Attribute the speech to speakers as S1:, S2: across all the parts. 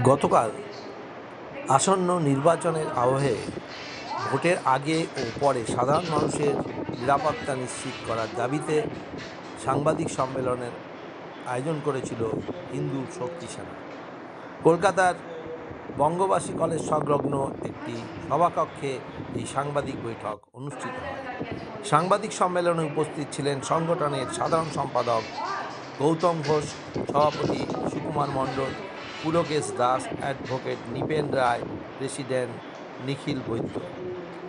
S1: গতকাল আসন্ন নির্বাচনের আবহে ভোটের আগে ও পরে সাধারণ মানুষের নিরাপত্তা নিশ্চিত করার দাবিতে সাংবাদিক সম্মেলনের আয়োজন করেছিল হিন্দু শক্তি সেনা। কলকাতার বঙ্গবাসী কলেজ সংলগ্ন একটি সভাকক্ষে এই সাংবাদিক বৈঠক অনুষ্ঠিত হয়। সাংবাদিক সম্মেলনে উপস্থিত ছিলেন সংগঠনের সাধারণ সম্পাদক গৌতম ঘোষ, সভাপতি সুকুমার মণ্ডল, পুলকেশ দাস, অ্যাডভোকেট নৃপেন রায়, প্রেসিডেন্ট নিখিল বৈদ্য।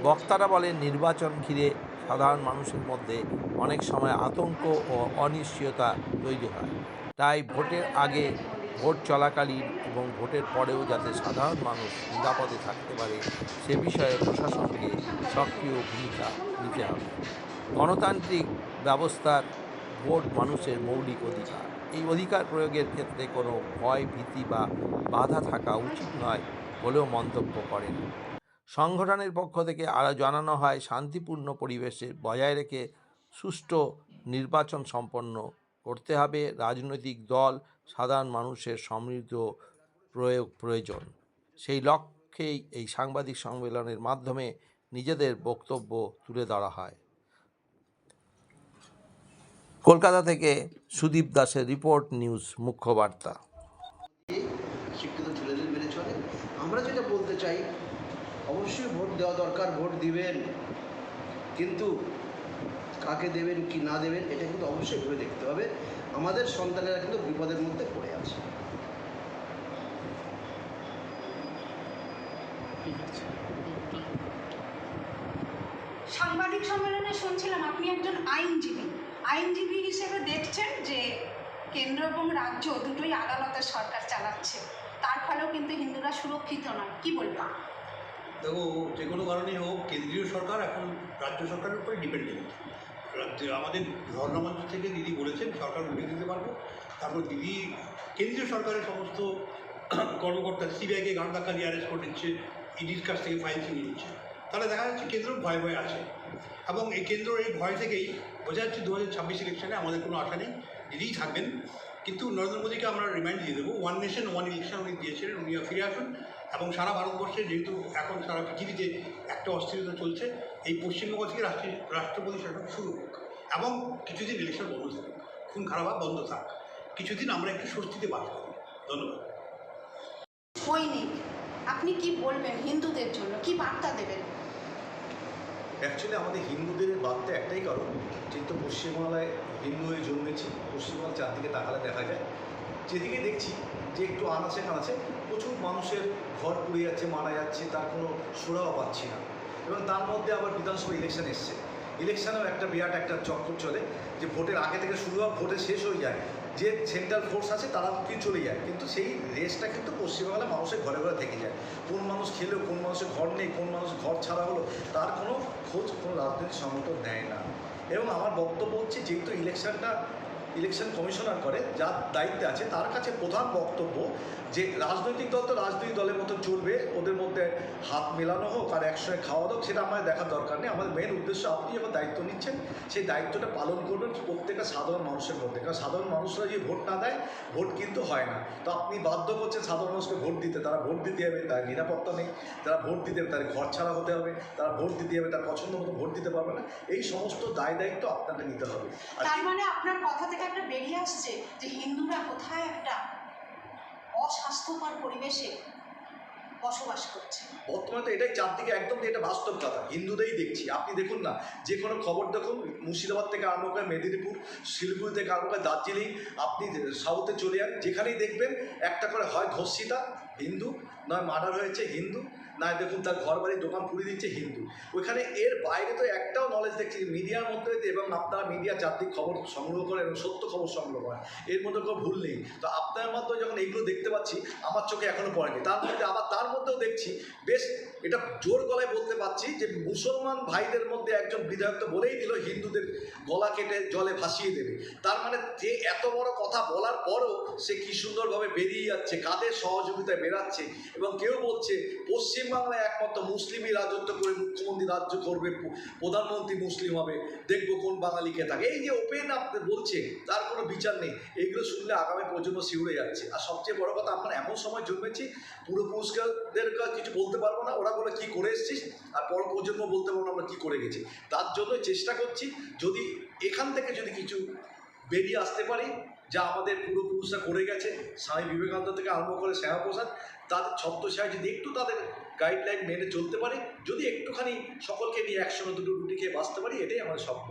S1: বক্তারা বলেন, নির্বাচন ঘিরে সাধারণ মানুষের মধ্যে অনেক সময় আতঙ্ক ও অনিশ্চয়তা তৈরি হয়। তাই ভোটের আগে, ভোট চলাকালীন এবং ভোটের পরেও যাতে সাধারণ মানুষ নিরাপদে থাকতে পারে সে বিষয়ে প্রশাসনকে সক্রিয় ভূমিকা নিতে হবে। গণতান্ত্রিক ব্যবস্থার ভোট মানুষের মৌলিক অধিকার। এই অধিকার প্রয়োগের ক্ষেত্রে কোনো ভয়, ভীতি বা বাধা থাকা উচিত নয় বলেও মন্তব্য করেন। সংগঠনের পক্ষ থেকে আরও জানানো হয়, শান্তিপূর্ণ পরিবেশে বজায় রেখে সুষ্ঠু নির্বাচন সম্পন্ন করতে হবে। রাজনৈতিক দল সাধারণ মানুষের সমৃদ্ধ প্রয়োজন। সেই লক্ষ্যেই এই সাংবাদিক সম্মেলনের মাধ্যমে নিজেদের বক্তব্য তুলে ধরা হয়। কলকাতা থেকে সুদীপ দাসের রিপোর্ট, নিউজ মুখ্য বার্তা।
S2: শিক্ষিত ছেলেদের মেনে চলে। আমরা যেটা বলতে চাই, অবশ্যই ভোট দেওয়া দরকার, ভোট দিবেন, কিন্তু কাকে দেবেন কি না দেবেন এটা কিন্তু অবশ্যই ভেবে দেখতে হবে। আমাদের সন্তানেরা কিন্তু বিপদের মধ্যে পড়ে আছে।
S3: সাংবাদিক সম্মেলনে শুনছিলাম আপনি একজন আইনজীবী হিসেবে দেখছেন যে কেন্দ্র এবং রাজ্য দুটোই আদালতের সরকার চালাচ্ছে, তার ফলেও কিন্তু হিন্দুরা সুরক্ষিত নয়, কি বলবেন?
S4: দেখো, যে কোনো কারণেই হোক, কেন্দ্রীয় সরকার এখন রাজ্য সরকারের উপরে ডিপেন্ডেন্ট। আমাদের ধর্ণামঞ্চ থেকে দিদি বলেছেন সরকার উঠে দিতে পারবো, তারপর দিদি কেন্দ্রীয় সরকারের সমস্ত কর্মকর্তা সিবিআইকে গান ধাক্কা দিয়ে অ্যারেস্ট করে দিচ্ছে, ইডির কাছ থেকে ফাইল ছিনিয়ে নিচ্ছে। তাহলে দেখা যাচ্ছে কেন্দ্র ভয়ে ভয়ে আছে, এবং এই কেন্দ্র এই ভয় থেকেই বোঝা যাচ্ছে 2026 ইলেকশনে আমাদের কোনো আশা নেই, দিদিই থাকবেন। কিন্তু নরেন্দ্র মোদীকে আমরা রিমাইন্ড দিয়ে দেবো, 1 নেশন 1 ইলেকশন উনি দিয়েছিলেন, উনি ফিরে আসুন। এবং সারা ভারতবর্ষে যেহেতু এখন সারা পৃথিবীতে একটা অস্থিরতা চলছে, এই পশ্চিমবঙ্গ থেকে রাষ্ট্রপতি শাসন শুরু হোক এবং কিছুদিন ইলেকশন বন্ধ থাকুক, খুন খারাপ বন্ধ থাক, কিছুদিন আমরা একটু স্বস্তিতে বাস করি। ধন্যবাদ।
S3: সৈনিক, আপনি কি বলবেন হিন্দুদের জন্য, কি বার্তা দেবেন?
S5: অ্যাকচুয়ালি আমাদের হিন্দুদের বার্তা একটাই কারণ, যেহেতু পশ্চিমবাংলায় হিন্দু হয়ে জন্মেছি, পশ্চিমবাংলার চারদিকে তাকালে দেখা যায়, যেদিকে দেখছি যে একটু আনাচে কানাচে প্রচুর মানুষের ঘর পুড়ে যাচ্ছে, মারা যাচ্ছে, তার কোনো সুরাও পাচ্ছি না। এবং তার মধ্যে আবার বিধানসভা ইলেকশন এসছে, ইলেকশনেও একটা বিরাট একটা চক্কর চলে, যে ভোটের আগে থেকে শুরু হয়, ভোটে শেষ হয়ে যায়, যে সেন্ট্রাল ফোর্স আছে তারা কি চলে যায়, কিন্তু সেই রেসটা কিন্তু পশ্চিমবাংলায় মানুষের ঘরে ঘরে থেকে যায়। কোন মানুষ খেলেও, কোন মানুষের ঘর নেই, কোন মানুষ ঘর ছাড়া হলো, তার কোনো খোঁজ কোনো রাজনৈতিক সংগঠন নেয় না। এবং আমার বক্তব্য হচ্ছে, যেহেতু ইলেকশন কমিশনার করে, যার দায়িত্বে আছে, তার কাছে প্রধান বক্তব্য যে রাজনৈতিক দল তো রাজনৈতিক দলের মতো চলবে, ওদের মধ্যে হাত মেলানো হোক আর একসঙ্গে খাওয়া হোক, সেটা আমাদের দেখার দরকার নেই। আমাদের মেন উদ্দেশ্য, আপনি যখন দায়িত্ব নিচ্ছেন সেই দায়িত্বটা পালন করবেন প্রত্যেকটা সাধারণ মানুষের মধ্যে, কারণ সাধারণ মানুষরা যদি ভোট না দেয়, ভোট কিন্তু হয় না। তো আপনি বাধ্য করছেন সাধারণ মানুষকে ভোট দিতে, তারা ভোট দিতে হবে, তার নিরাপত্তা নেই, তারা ভোট দিতে হবে, তার ঘর ছাড়া হতে হবে, তারা ভোট দিতে হবে, তার পছন্দ মতো ভোট দিতে পারবে না। এই সমস্ত দায়িত্ব আপনাকে নিতে হবে।
S3: তার মানে আপনার কথা থেকে একটা বেরিয়ে আসছে যে হিন্দুরা কোথায় একটা অস্বাস্থ্যকর পরিবেশে বসবাস করছে।
S5: বর্তমানে তো এটাই চারদিকে একদম এটা বাস্তব কথা, হিন্দুদেরই দেখছি। আপনি দেখুন না, যে কোনো খবর দেখুন, মুর্শিদাবাদ থেকে আরম্ভ করে মেদিনীপুর, শিলিগুড়ি থেকে আরম্ভ করে দার্জিলিং, আপনি সাউথে চলে যান, যেখানেই দেখবেন একটা করে হয় ধর্ষিতা হিন্দু, নয় মার্ডার হয়েছে হিন্দু, না দেখুন তার ঘর বাড়ির দোকান পুড়িয়ে দিচ্ছে হিন্দু। ওইখানে এর বাইরে তো একটাও নলেজ দেখছি মিডিয়ার মধ্যে, এবং আপনারা মিডিয়া চারদিক খবর সংগ্রহ করেন এবং সত্য খবর সংগ্রহ করেন, এর মধ্যে কোনো ভুল নেই। তো আপনার মাধ্যমে যখন এইগুলো দেখতে পাচ্ছি, আমার চোখে এখনও পড়েনি। তার মধ্যেও দেখছি বেশ এটা জোর গলায় বলতে পারছি যে মুসলমান ভাইদের মধ্যে একজন বিধায়ক তো বলেই দিল হিন্দুদের গলা কেটে জলে ভাসিয়ে দেবে। তার মানে যে এত বড় কথা বলার পরও সে কি সুন্দরভাবে বেরিয়ে যাচ্ছে, কাদের সহযোগিতায় বেরাচ্ছে এবং কেউ বলছে পশ্চিমবাংলায় একমাত্র মুসলিমই রাজত্ব করে মুখ্যমন্ত্রী রাজ্য করবে, প্রধানমন্ত্রী মুসলিম হবে, দেখবো কোন বাঙালিকে থাকে, এই যে ওপেন আপনি বলছে তার কোনো বিচার নেই। এইগুলো শুনলে আগামী প্রজন্ম শিউরে যাচ্ছে। আর সবচেয়ে বড় কথা, আমরা এমন সময় জন্মেছি পূর্বপুরুষদের কিছু বলতে পারবো না, ওরা বলে কী করে এসেছিস, আর পর প্রজন্ম বলতে পারবো না আমরা কী করে গেছি। তার জন্য চেষ্টা করছি যদি এখান থেকে যদি কিছু বেরিয়ে আসতে পারি যা আমাদের পূর্বপুরুষরা করে গেছে, স্বামী বিবেকানন্দ থেকে আরম্ভ করে শ্যামাপ্রসাদ, তাদের ছত্রছায়ায় যদি একটু তাদের গাইডলাইন মেনে চলতে পারি, যদি একটুখানি সকলকে নিয়ে একসঙ্গে দুটো রুটি খেয়ে বাঁচতে পারি, এটাই আমাদের স্বপ্ন।